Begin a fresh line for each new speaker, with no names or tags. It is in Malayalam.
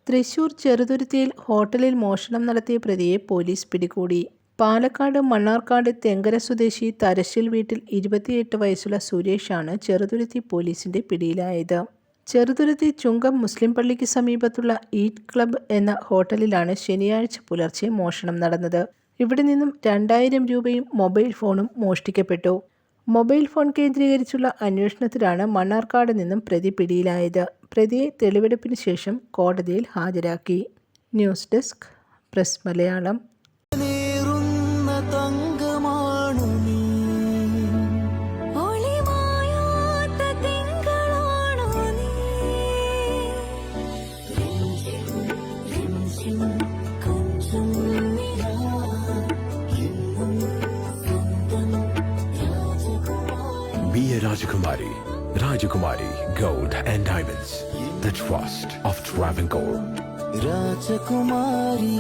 തൃശൂർ ചെറുതുരുത്തിയിൽ ഹോട്ടലിൽ മോഷണം നടത്തിയ പ്രതിയെ പോലീസ് പിടികൂടി. പാലക്കാട് മണ്ണാർക്കാട് തെങ്കര സ്വദേശി തരശ്ശിൽ വീട്ടിൽ 28 വയസ്സുള്ള സുരേഷാണ് ചെറുതുരുത്തി പോലീസിന്റെ പിടിയിലായത്. ചെറുതുരുത്തി ചുങ്കം മുസ്ലിം പള്ളിക്ക് സമീപത്തുള്ള ഈറ്റ് ക്ലബ് എന്ന ഹോട്ടലിലാണ് ശനിയാഴ്ച പുലർച്ചെ മോഷണം നടന്നത്. ഇവിടെ നിന്നും 2000 രൂപയും മൊബൈൽ ഫോണും മോഷ്ടിക്കപ്പെട്ടു. മൊബൈൽ ഫോൺ കേന്ദ്രീകരിച്ചുള്ള അന്വേഷണത്തിലാണ് മണ്ണാർക്കാട് നിന്നും പ്രതി പിടിയിലായത്. പ്രതിയെ തെളിവെടുപ്പിന് ശേഷം കോടതിയിൽ ഹാജരാക്കി. News desk press Malayalam.
Be a Rajakumari. Rajakumari Gold and Diamonds. The trust of Travancore.
Rajakumari.